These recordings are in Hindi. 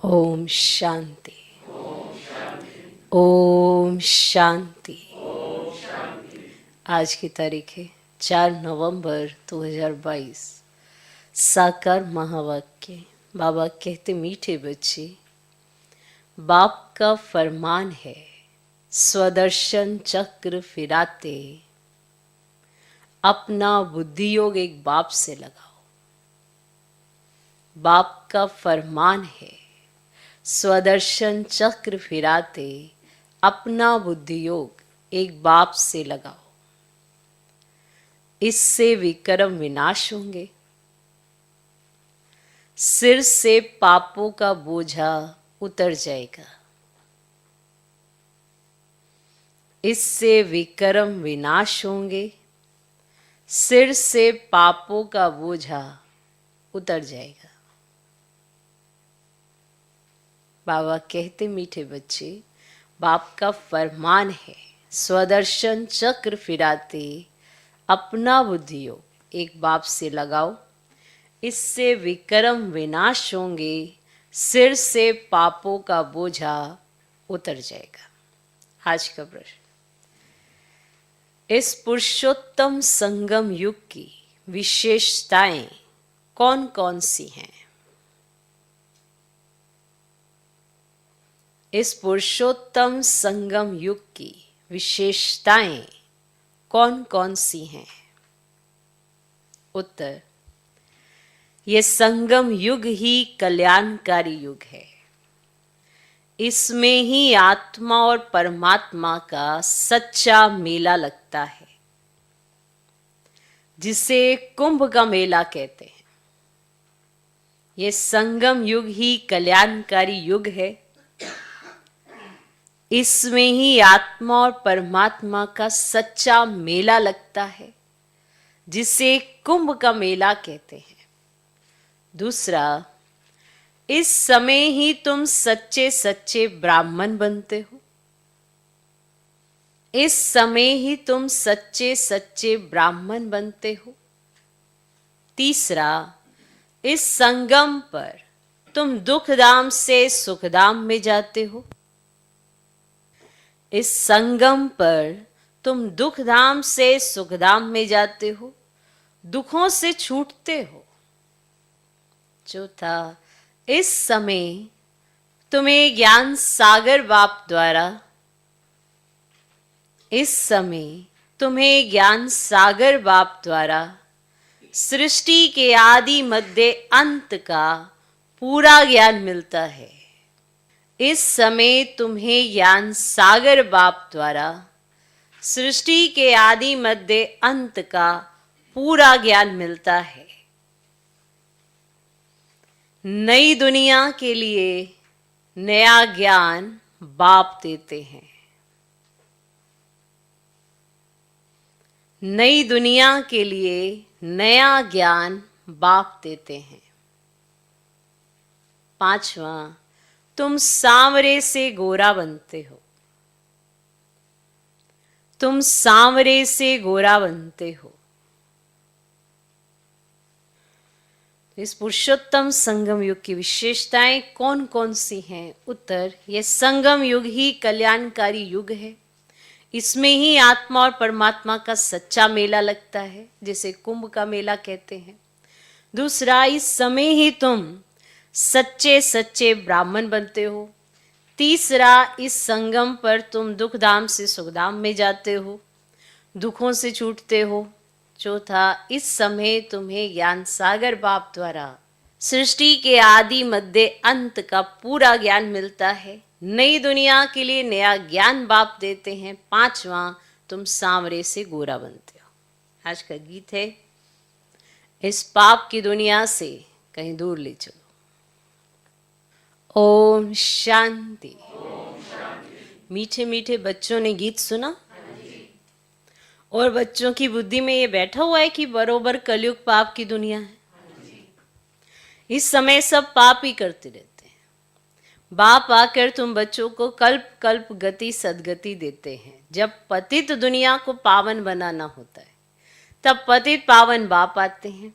ओम शांति। ओम शांति। आज की तारीख है 4 नवंबर 2022। साकार महावाक्य। बाबा कहते, मीठे बच्चे, बाप का फरमान है, स्वदर्शन चक्र फिराते अपना बुद्धि योग एक बाप से लगाओ। बाप का फरमान है, स्वदर्शन चक्र फिराते अपना बुद्धि योग एक बाप से लगाओ। इससे विक्रम विनाश होंगे। सिर से पापों का बोझा उतर जाएगा। इससे विक्रम विनाश होंगे। सिर से पापों का बोझा उतर जाएगा। बाबा कहते, मीठे बच्चे, बाप का फरमान है, स्वदर्शन चक्र फिराते अपना बुद्धि योग एक बाप से लगाओ। इससे विक्रम विनाश होंगे। सिर से पापों का बोझा उतर जाएगा। आज का प्रश्न, इस पुरुषोत्तम संगम युग की विशेषताएं कौन कौन सी हैं? इस पुरुषोत्तम संगम युग की विशेषताएं कौन कौन सी हैं? उत्तर, ये संगम युग ही कल्याणकारी युग है। इसमें ही आत्मा और परमात्मा का सच्चा मेला लगता है, जिसे कुंभ का मेला कहते हैं। ये संगम युग ही कल्याणकारी युग है। इसमें ही आत्मा और परमात्मा का सच्चा मेला लगता है, जिसे कुंभ का मेला कहते हैं। दूसरा, इस समय ही तुम सच्चे सच्चे ब्राह्मण बनते हो। इस समय ही तुम सच्चे सच्चे ब्राह्मण बनते हो। तीसरा, इस संगम पर तुम दुखधाम से सुखधाम में जाते हो। इस संगम पर तुम दुखधाम से सुखधाम में जाते हो, दुखों से छूटते हो। चौथा, इस समय तुम्हें ज्ञान सागर बाप द्वारा इस समय तुम्हें ज्ञान सागर बाप द्वारा सृष्टि के आदि मध्य अंत का पूरा ज्ञान मिलता है। इस समय तुम्हें ज्ञान सागर बाप द्वारा सृष्टि के आदि मध्य अंत का पूरा ज्ञान मिलता है। नई दुनिया के लिए नया ज्ञान बाप देते हैं। नई दुनिया के लिए नया ज्ञान बाप देते हैं। पांचवा, तुम सांवरे से गोरा बनते हो। तुम सांवरे से गोरा बनते हो। इस पुरुषोत्तम संगम युग की विशेषताएं कौन कौन सी हैं? उत्तर, यह संगम युग ही कल्याणकारी युग है। इसमें ही आत्मा और परमात्मा का सच्चा मेला लगता है, जिसे कुंभ का मेला कहते हैं। दूसरा, इस समय ही तुम सच्चे सच्चे ब्राह्मण बनते हो। तीसरा, इस संगम पर तुम दुखधाम से सुखधाम में जाते हो, दुखों से छूटते हो। चौथा, इस समय तुम्हें ज्ञान सागर बाप द्वारा सृष्टि के आदि मध्य अंत का पूरा ज्ञान मिलता है। नई दुनिया के लिए नया ज्ञान बाप देते हैं। पांचवा, तुम सांवरे से गोरा बनते हो। आज का गीत है, इस पाप की दुनिया से कहीं दूर ले चलो। ओम शांति। मीठे मीठे बच्चों ने गीत सुना, और बच्चों की बुद्धि में ये बैठा हुआ है कि बरोबर कलयुग पाप की दुनिया है। इस समय सब पाप ही करते रहते हैं। बाप आकर तुम बच्चों को कल्प कल्प गति सदगति देते हैं। जब पतित दुनिया को पावन बनाना होता है, तब पतित पावन बाप आते हैं,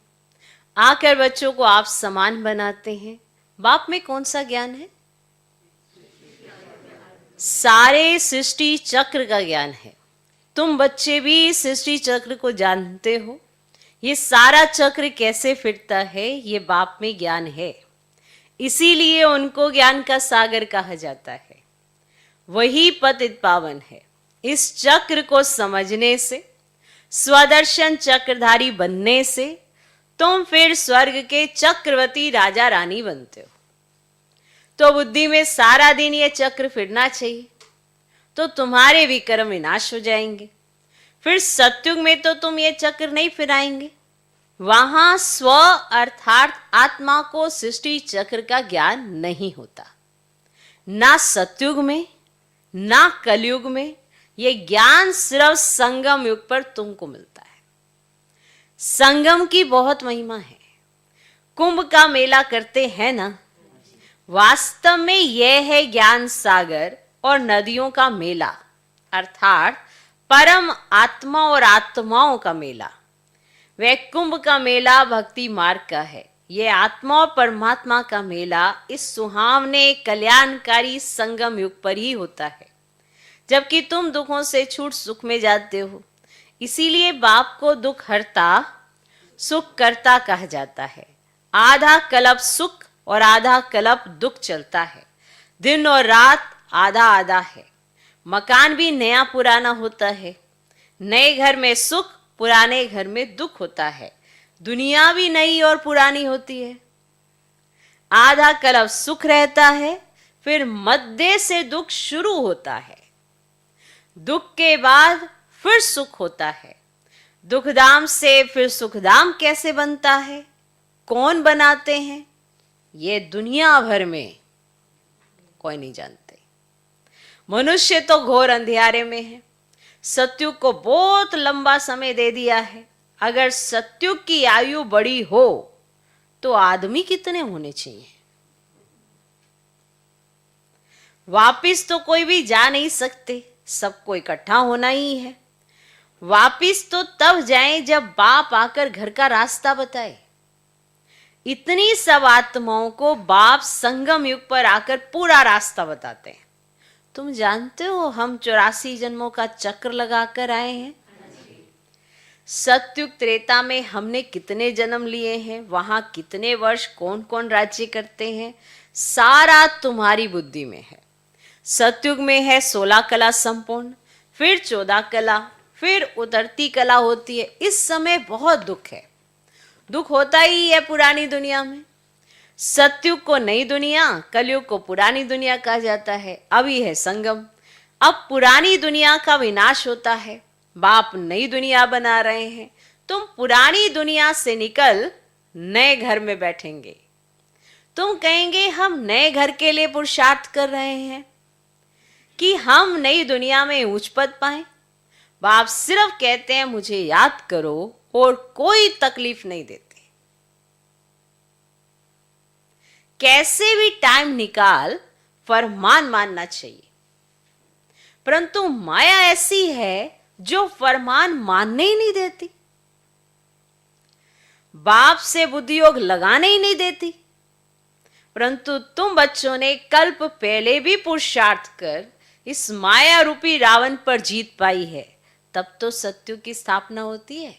आकर बच्चों को आप समान बनाते हैं। बाप में कौन सा ज्ञान है? सारे सृष्टि चक्र का ज्ञान है। तुम बच्चे भी सृष्टि चक्र को जानते हो। ये सारा चक्र कैसे फिरता है, ये बाप में ज्ञान है। इसीलिए उनको ज्ञान का सागर कहा जाता है। वही पतित पावन है। इस चक्र को समझने से, स्वदर्शन चक्रधारी बनने से तुम फिर स्वर्ग के चक्रवर्ती राजा रानी बनते हो। तो बुद्धि में सारा दिन ये चक्र फिरना चाहिए, तो तुम्हारे विक्रम विनाश हो जाएंगे। फिर सत्युग में तो तुम ये चक्र नहीं फिराएंगे। वहां स्व अर्थात आत्मा को सृष्टि चक्र का ज्ञान नहीं होता। ना सत्युग में ना कलयुग में। ये ज्ञान सिर्फ संगम युग पर तुमको मिलता है। संगम की बहुत महिमा है। कुंभ का मेला करते हैं ना, वास्तव में यह है ज्ञान सागर और नदियों का मेला, अर्थात परम आत्मा और आत्माओं का मेला। वह कुंभ का मेला भक्ति मार्ग का है। यह आत्मा और परमात्मा का मेला इस सुहावने कल्याणकारी संगम युग पर ही होता है, जबकि तुम दुखों से छूट सुख में जाते हो। इसीलिए बाप को दुख हरता सुख करता कहा जाता है। आधा कल्प सुख और आधा कल्प दुख चलता है। दिन और रात आधा आधा है। मकान भी नया पुराना होता है। नए घर में सुख, पुराने घर में दुख होता है। दुनिया भी नई और पुरानी होती है। आधा कल्प सुख रहता है, फिर मध्य से दुख शुरू होता है। दुख के बाद फिर सुख होता है। दुखधाम से फिर सुखधाम कैसे बनता है, कौन बनाते हैं, ये दुनिया भर में कोई नहीं जानते। मनुष्य तो घोर अंधियारे में है। सत्युग को बहुत लंबा समय दे दिया है। अगर सत्युग की आयु बड़ी हो तो आदमी कितने होने चाहिए? वापिस तो कोई भी जा नहीं सकते, सबको इकट्ठा होना ही है। वापिस तो तब जाएं जब बाप आकर घर का रास्ता बताए। इतनी सब आत्माओं को बाप संगम युग पर आकर पूरा रास्ता बताते हैं। तुम जानते हो हम 84 जन्मों का चक्र लगाकर आए हैं। सत्युग त्रेता में हमने कितने जन्म लिए हैं, वहां कितने वर्ष कौन कौन राज्य करते हैं, सारा तुम्हारी बुद्धि में है। सत्युग में है 16 कला संपूर्ण, फिर 14 कला, फिर उतरती कला होती है। इस समय बहुत दुख है। दुख होता ही है पुरानी दुनिया में। सत्युग को नई दुनिया, कलयुग को पुरानी दुनिया कहा जाता है। अभी है संगम। अब पुरानी दुनिया का विनाश होता है, बाप नई दुनिया बना रहे हैं। तुम पुरानी दुनिया से निकल नए घर में बैठेंगे। तुम कहेंगे हम नए घर के लिए पुरुषार्थ कर रहे हैं कि हम नई दुनिया में उच्च पद पाएं। बाप सिर्फ कहते हैं मुझे याद करो और कोई तकलीफ नहीं देते। कैसे भी टाइम निकाल फरमान मानना चाहिए। परंतु माया ऐसी है जो फरमान मानने ही नहीं देती, बाप से बुद्धि योग लगाने ही नहीं देती। परंतु तुम बच्चों ने कल्प पहले भी पुरुषार्थ कर इस माया रूपी रावण पर जीत पाई है, तब तो सत्युग की स्थापना होती है।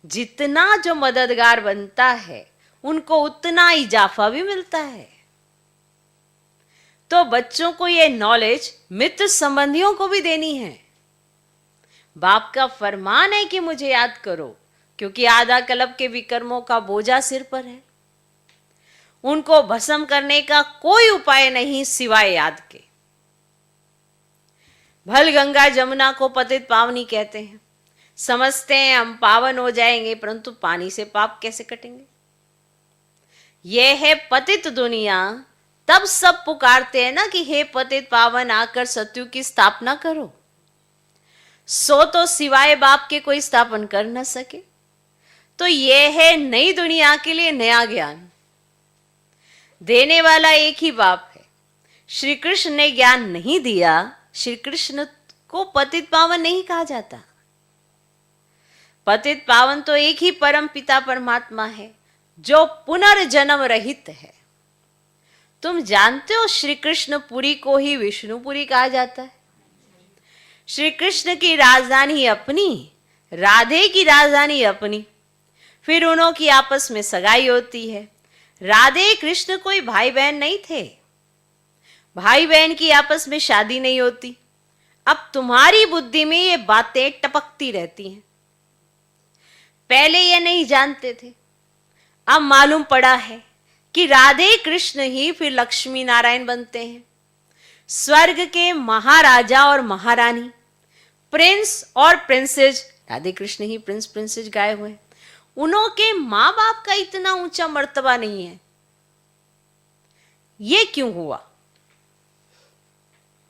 जितना जो मददगार बनता है उनको उतना इजाफा भी मिलता है। तो बच्चों को यह नॉलेज मित्र संबंधियों को भी देनी है। बाप का फरमान है कि मुझे याद करो, क्योंकि आधा कल्प के विकर्मों का बोझा सिर पर है। उनको भस्म करने का कोई उपाय नहीं सिवाय याद के। भल गंगा जमुना को पतित पावनी कहते हैं। समझते हैं हम पावन हो जाएंगे, परंतु पानी से पाप कैसे कटेंगे? यह है पतित दुनिया। तब सब पुकारते हैं ना कि हे पतित पावन आकर सत्युग की स्थापना करो। सो तो सिवाय बाप के कोई स्थापन कर न सके। तो यह है नई दुनिया के लिए नया ज्ञान। देने वाला एक ही बाप है। श्री कृष्ण ने ज्ञान नहीं दिया। श्री कृष्ण को पतित पावन नहीं कहा जाता। पतित पावन तो एक ही परम पिता परमात्मा है जो पुनर्जन्म रहित है। तुम जानते हो श्री कृष्णपुरी को ही विष्णुपुरी कहा जाता है। श्री कृष्ण की राजधानी अपनी, राधे की राजधानी अपनी, फिर उन्हों की आपस में सगाई होती है। राधे कृष्ण कोई भाई बहन नहीं थे, भाई बहन की आपस में शादी नहीं होती। अब तुम्हारी बुद्धि में ये बातें टपकती रहती हैं। पहले ये नहीं जानते थे, अब मालूम पड़ा है कि राधे कृष्ण ही फिर लक्ष्मी नारायण बनते हैं। स्वर्ग के महाराजा और महारानी, प्रिंस और प्रिंसेस, राधे कृष्ण ही प्रिंस प्रिंसेस गाए हुए हैं। उन्हों के माँ बाप का इतना ऊंचा मर्तबा नहीं है। ये क्यों हुआ?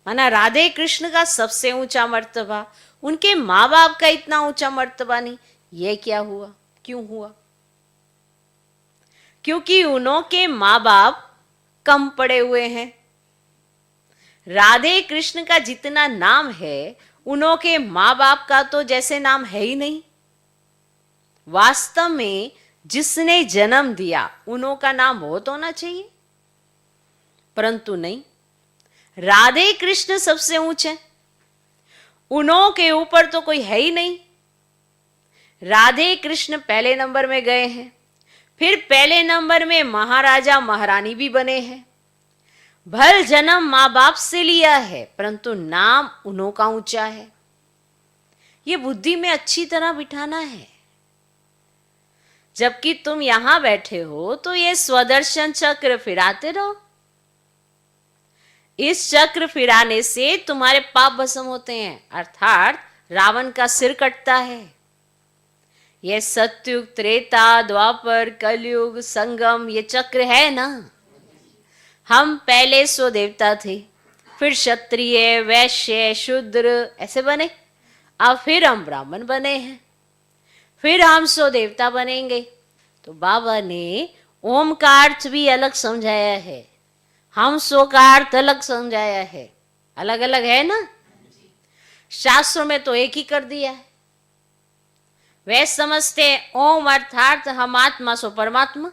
माना राधे कृष्ण का सबसे ऊंचा मर्तबा, उनके माँ बाप का इतना ऊंचा मर्तबा नहीं। ये क्या हुआ? क्यों हुआ? क्योंकि उन्हों के माँ बाप कम पड़े हुए हैं। राधे कृष्ण का जितना नाम है, उन्हों के माँ बाप का तो जैसे नाम है ही नहीं। वास्तव में जिसने जन्म दिया उन्हों का नाम बहुत होना चाहिए, परंतु नहीं। राधे कृष्ण सबसे ऊंचे, उन्हों के ऊपर तो कोई है ही नहीं। राधे कृष्ण पहले नंबर में गए हैं, फिर पहले नंबर में महाराजा महारानी भी बने हैं। भल जन्म माँ बाप से लिया है, परंतु नाम उन्हों का ऊंचा है। ये बुद्धि में अच्छी तरह बिठाना है। जबकि तुम यहां बैठे हो तो ये स्वदर्शन चक्र फिराते रहो। इस चक्र फिराने से तुम्हारे पाप भस्म होते हैं, अर्थात रावण का सिर कटता है। यह सतयुग, त्रेता, द्वापर, कलयुग, संगम, ये चक्र है ना। हम पहले सो देवता थे, फिर क्षत्रिय, वैश्य, शूद्र ऐसे बने। अब फिर हम ब्राह्मण बने हैं, फिर हम सो देवता बनेंगे। तो बाबा ने ओम का अर्थ भी अलग समझाया है, हम सो का अर्थ अलग समझाया है। अलग अलग है ना। शास्त्रों में तो एक ही कर दिया है। वे समझते ओम अर्थात हम आत्मा सो परमात्मा,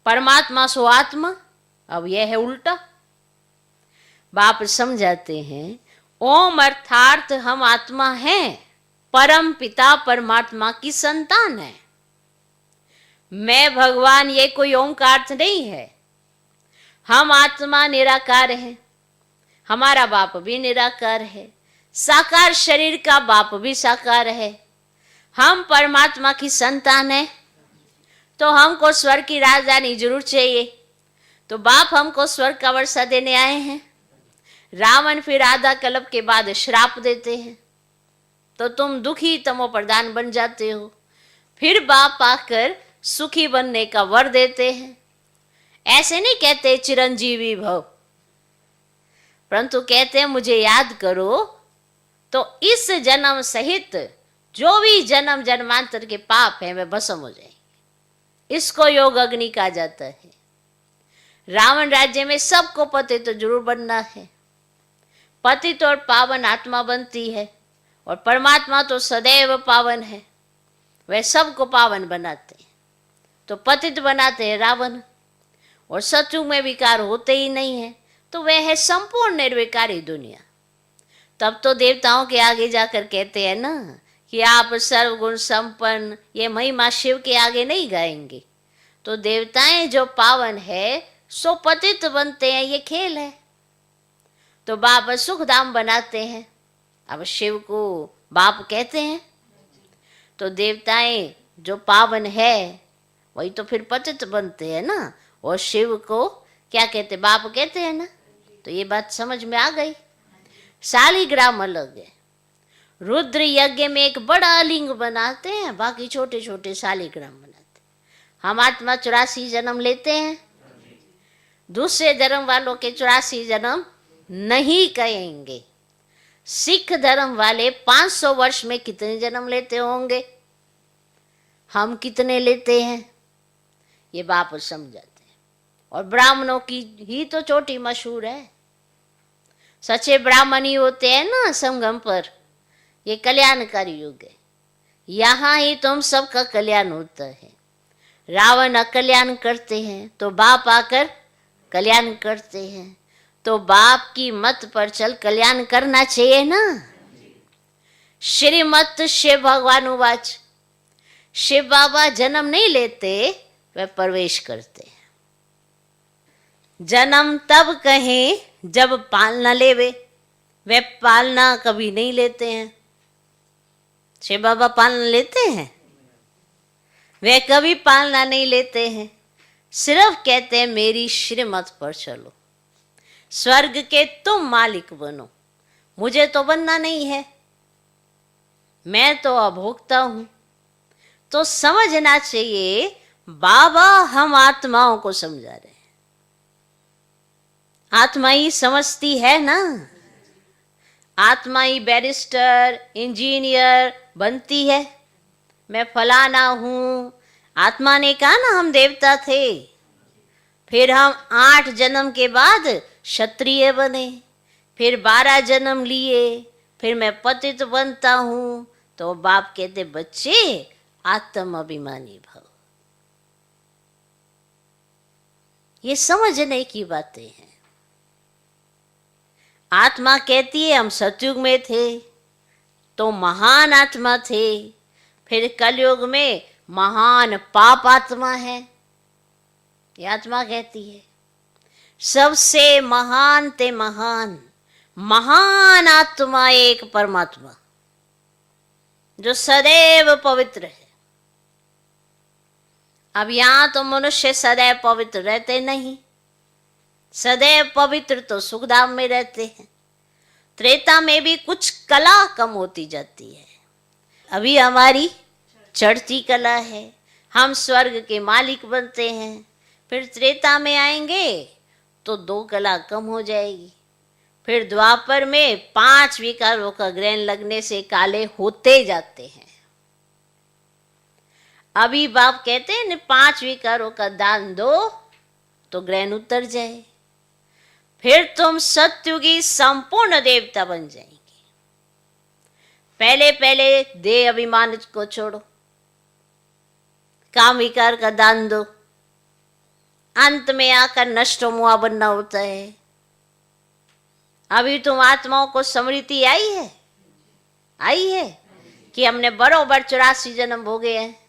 परमात्मा सो आत्मा। अब यह है उल्टा। बाप समझाते हैं ओम अर्थात हम आत्मा हैं, परम पिता परमात्मा की संतान है। मैं भगवान, ये कोई ओम का अर्थ नहीं है। हम आत्मा निराकार है, हमारा बाप भी निराकार है, साकार शरीर का बाप भी साकार है। हम परमात्मा की संतान है, तो हमको स्वर्ग की राजधानी जरूर चाहिए। तो बाप हमको स्वर्ग का वर्षा देने आए हैं। रावण फिर आधा कल्प के बाद श्राप देते हैं, तो तुम दुखी तमो प्रधान बन जाते हो। फिर बाप आकर सुखी बनने का वर देते हैं। ऐसे नहीं कहते चिरंजीवी भव, परंतु कहते हैं मुझे याद करो तो इस जन्म सहित जो भी जन्म जन्मांतर के पाप हैं वे भस्म हो जाएंगे। इसको योग अग्नि कहा जाता है। रावण राज्य में सबको पतित तो जरूर बनना है। पतित और पावन आत्मा बनती है, और परमात्मा तो सदैव पावन है, वह सबको पावन बनाते हैं। तो पतित बनाते हैं रावण, और सतयुग में विकार होते ही नहीं है, तो वह है संपूर्ण निर्विकारी दुनिया। तब तो देवताओं के आगे जाकर कहते हैं ना कि आप सर्वगुण संपन्न, ये महिमा शिव के आगे नहीं गाएंगे। तो देवताएं जो पावन है सो पतित बनते हैं, ये खेल है। तो बाप सुखधाम बनाते हैं। अब शिव को बाप कहते हैं, तो देवताएं जो पावन है वही तो फिर पतित बनते हैं ना, और शिव को क्या कहते? बाप कहते हैं ना। तो ये बात समझ में आ गई। शालिग्राम अलग है। रुद्र यज्ञ में एक बड़ा लिंग बनाते हैं, बाकी छोटे छोटे शालिग्राम बनाते हैं। हम आत्मा 84 जन्म लेते हैं। दूसरे धर्म वालों के 84 जन्म नहीं कहेंगे। सिख धर्म वाले 500 वर्ष में कितने जन्म लेते होंगे, हम कितने लेते हैं, ये बाप समझाते हैं। और ब्राह्मणों की ही तो चोटी मशहूर है। सच्चे ब्राह्मण ही होते हैं ना संगम पर। ये कल्याणकारी युग है, यहाँ ही तुम सबका कल्याण होता है। रावण अकल्याण करते हैं तो बाप आकर कल्याण करते हैं, तो बाप की मत पर चल कल्याण करना चाहिए ना। श्रीमत शिव भगवान उवाच, शिव बाबा जन्म नहीं लेते, वे प्रवेश करते। जन्म तब कहें जब पालना लेवे, वे पालना कभी नहीं लेते हैं। शिव बाबा पालना लेते हैं? वे कभी पालना नहीं लेते हैं, सिर्फ कहते हैं मेरी श्रीमत पर चलो, स्वर्ग के तुम मालिक बनो, मुझे तो बनना नहीं है, मैं तो अभोक्ता हूं। तो समझना चाहिए बाबा हम आत्माओं को समझा रहे हैं। आत्मा ही समझती है ना, आत्मा ही बैरिस्टर इंजीनियर बनती है। मैं फलाना हूं, आत्मा ने कहा ना हम देवता थे, फिर हम 8 जन्म के बाद क्षत्रिय बने, फिर 12 जन्म लिए, फिर मैं पतित बनता हूं। तो बाप कहते बच्चे आत्म अभिमानी भव। ये समझने की बातें हैं। आत्मा कहती है हम सतयुग में थे तो महान आत्मा थे, फिर कलयुग में महान पाप आत्मा है। ये आत्मा कहती है सबसे महान ते महान, महान आत्मा एक परमात्मा जो सदैव पवित्र है। अब यहां तो मनुष्य सदैव पवित्र रहते नहीं, सदैव पवित्र तो सुखधाम में रहते हैं। त्रेता में भी कुछ कला कम होती जाती है। अभी हमारी चढ़ती कला है, हम स्वर्ग के मालिक बनते हैं, फिर त्रेता में आएंगे तो 2 कला कम हो जाएगी, फिर द्वापर में 5 विकारों का ग्रहण लगने से काले होते जाते हैं। अभी बाप कहते हैं न 5 विकारों का दान दो तो ग्रहण उतर जाए, फिर तुम सत्युगी संपूर्ण देवता बन जाएंगे। पहले पहले देह अभिमान को छोड़ो, काम विकार का दान दो, अंत में आकर नष्ट मुआ बनना होता है। अभी तुम आत्माओं को स्मृति आई है कि हमने बरोबर 84 जन्म भोगे हैं।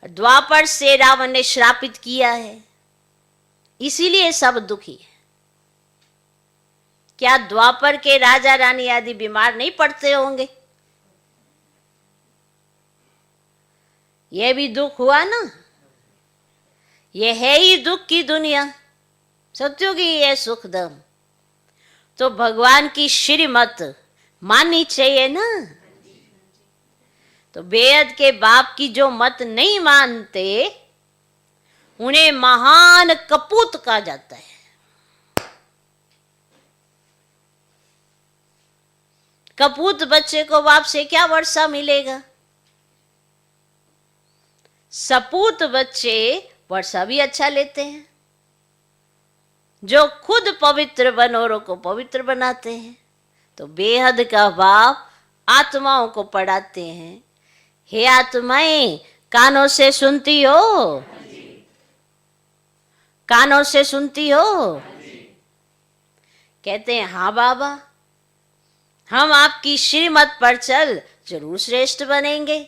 द्वापर से रावण ने श्रापित किया है, इसीलिए सब दुखी है। क्या द्वापर के राजा रानी आदि बीमार नहीं पड़ते होंगे? यह भी दुख हुआ ना, यह है ही दुख की दुनिया, सत्युगी है सुखदम। तो भगवान की श्रीमत माननी चाहिए ना। तो बेहद के बाप की जो मत नहीं मानते उन्हें महान कपूत कहा जाता है। कपूत बच्चे को बाप से क्या वर्षा मिलेगा? सपूत बच्चे वर्षा भी अच्छा लेते हैं, जो खुद पवित्र बन औरों को पवित्र बनाते हैं। तो बेहद का बाप आत्माओं को पढ़ाते हैं, हे आत्माएं कानों से सुनती हो, कानों से सुनती हो? कहते हैं हाँ बाबा, हम आपकी श्रीमत पर चल जरूर श्रेष्ठ बनेंगे।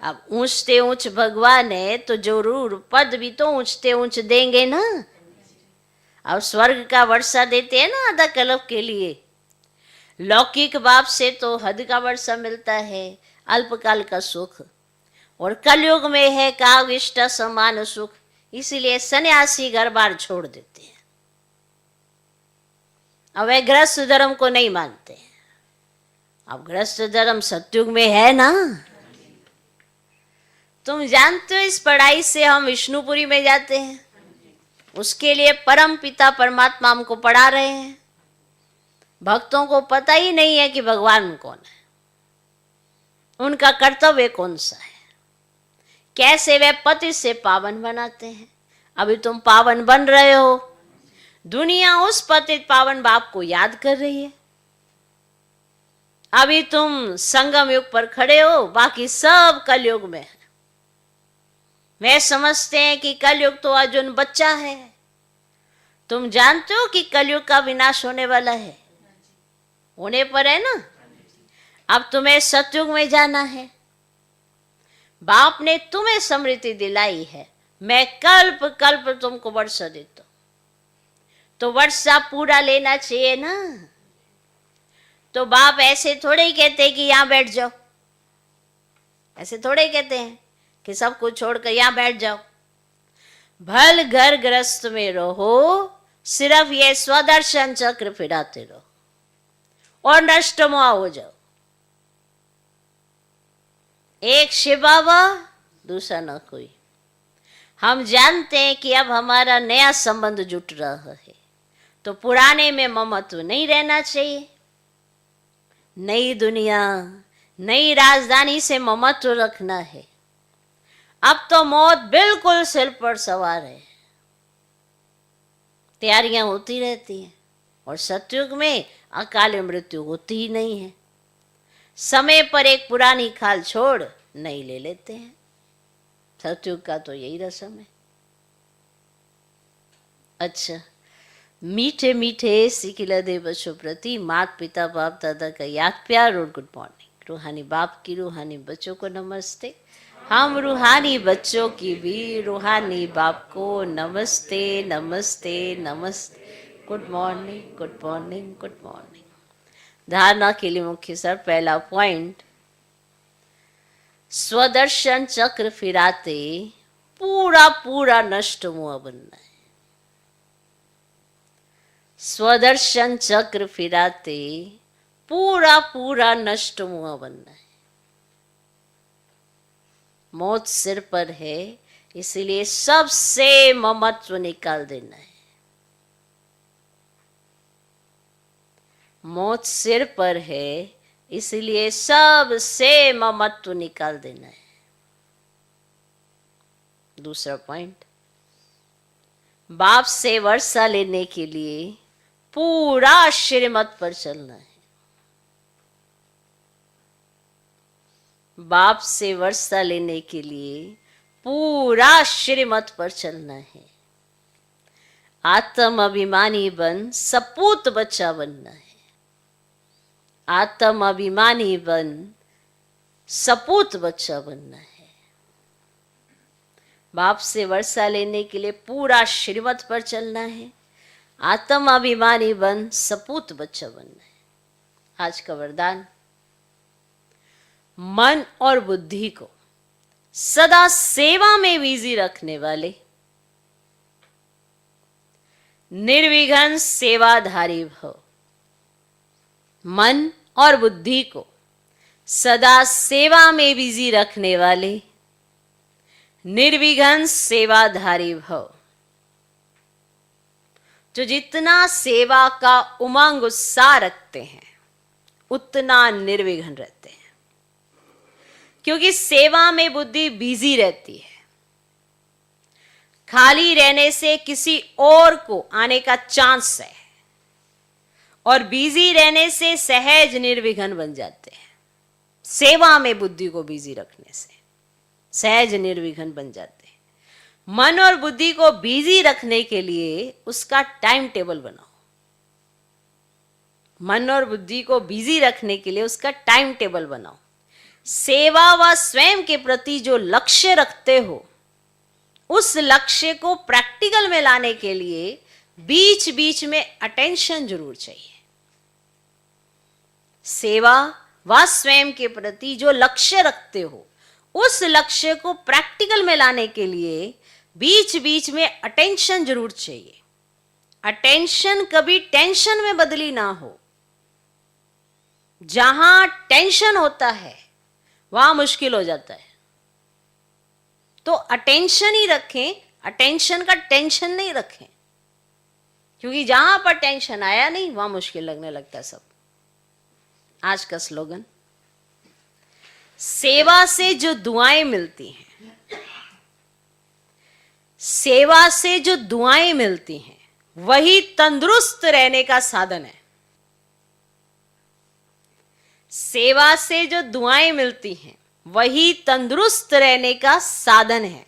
अब ऊंचते ऊंच भगवान है तो जरूर पद भी तो ऊंचते ऊंच देंगे ना। अब स्वर्ग का वर्षा देते हैं ना आधा कल्प के लिए। लौकिक बाप से तो हद का वर्षा मिलता है, अल्पकाल का सुख, और कलयुग में है काविष्ट समान सुख, इसीलिए सन्यासी घर बार छोड़ देते हैं। अब वे गृहस्थ धर्म को नहीं मानते हैं। अब गृहस्थ धर्म सतयुग में है ना। तुम जानते हो इस पढ़ाई से हम विष्णुपुरी में जाते हैं, उसके लिए परम पिता परमात्मा हमको पढ़ा रहे हैं। भक्तों को पता ही नहीं है कि भगवान कौन है, उनका कर्तव्य कौन सा है, कैसे वे पति से पावन बनाते हैं। अभी तुम पावन बन रहे हो, दुनिया उस पतित पावन बाप को याद कर रही है। अभी तुम संगम युग पर खड़े हो, बाकी सब कलयुग में है। वे समझते हैं कि कलयुग तो अर्जुन बच्चा है, तुम जानते हो कि कलयुग का विनाश होने वाला है, होने पर है ना। अब तुम्हें सतयुग में जाना है, बाप ने तुम्हें समृद्धि दिलाई है, मैं कल्प कल्प तुमको वर्षा देता हूं, तो वर्षा पूरा लेना चाहिए ना। तो बाप ऐसे थोड़े ही कहते हैं कि यहां बैठ जाओ, ऐसे थोड़े ही कहते हैं कि सब कुछ छोड़कर यहां बैठ जाओ। भल घर ग्रस्त में रहो, सिर्फ ये स्वदर्शन चक्र फिराते रहो और नष्टमुआ हो जाओ। एक शिव बाबा, दूसरा ना कोई। हम जानते हैं कि अब हमारा नया संबंध जुट रहा है, तो पुराने में ममत्व नहीं रहना चाहिए। नई दुनिया, नई राजधानी से ममत्व रखना है। अब तो मौत बिल्कुल सिर पर सवार है, तैयारियां होती रहती हैं, और सतयुग में अकाल मृत्यु होती ही नहीं है। समय पर एक पुरानी खाल छोड़ नई ले लेते हैं। सतयुग का तो यही रस्म है। अच्छा, मीठे मीठे सिकिलदे बच्चों प्रति माता पिता बाप दादा का याद प्यार और गुड मॉर्निंग। रूहानी बाप की रूहानी बच्चों को नमस्ते। हम रूहानी बच्चों की भी रूहानी बाप को नमस्ते नमस्ते नमस्ते। Good morning good morning good morning. धारणा के लिए मुख्य सर, पहला पॉइंट, स्वदर्शन चक्र फिराते पूरा पूरा नष्ट मुआ बनना है। स्वदर्शन चक्र फिराते पूरा पूरा नष्ट मुआ बनना है। मौत सिर पर है, इसलिए सबसे ममत्व निकाल देना है। मौत सिर पर है, इसलिए सबसे ममत्व निकाल देना है। दूसरा पॉइंट, बाप से वर्षा लेने के लिए पूरा श्रीमत पर चलना है। बाप से वर्षा लेने के लिए पूरा श्रीमत पर चलना है। आत्म अभिमानी बन सपूत बच्चा बनना है। आत्म अभिमानी बन सपूत बच्चा बनना है। बाप से वर्षा लेने के लिए पूरा श्रीमत पर चलना है। आत्म अभिमानी बन सपूत बच्चा बनना है। आज का वरदान, मन और बुद्धि को सदा सेवा में बिजी रखने वाले निर्विघ्न सेवाधारी भव। मन और बुद्धि को सदा सेवा में बिजी रखने वाले निर्विघ्न सेवाधारी भव। जो जितना सेवा का उमंग उत्साह रखते हैं, उतना निर्विघ्न रहते हैं, क्योंकि सेवा में बुद्धि बिजी रहती है। खाली रहने से किसी और को आने का चांस है, और बिजी रहने से सहज निर्विघ्न बन जाते हैं। सेवा में बुद्धि को बिजी रखने से सहज निर्विघ्न बन जाते हैं। मन और बुद्धि को बिजी रखने के लिए उसका टाइम टेबल बनाओ। मन और बुद्धि को बिजी रखने के लिए उसका टाइम टेबल बनाओ। सेवा व स्वयं के प्रति जो लक्ष्य रखते हो, उस लक्ष्य को प्रैक्टिकल में लाने के लिए बीच बीच में अटेंशन जरूर चाहिए। सेवा व स्वयं के प्रति जो लक्ष्य रखते हो, उस लक्ष्य को प्रैक्टिकल में लाने के लिए बीच बीच में अटेंशन जरूर चाहिए। अटेंशन कभी टेंशन में बदली ना हो। जहां टेंशन होता है वहां मुश्किल हो जाता है। तो अटेंशन ही रखें, अटेंशन का टेंशन नहीं रखें, क्योंकि जहां पर टेंशन आया नहीं वहां मुश्किल लगने लगता है सब। आज का स्लोगन, सेवा से जो दुआएं मिलती हैं, सेवा से जो दुआएं मिलती हैं, वही तंदुरुस्त रहने का साधन है। सेवा से जो दुआएं मिलती हैं, वही तंदुरुस्त रहने का साधन है।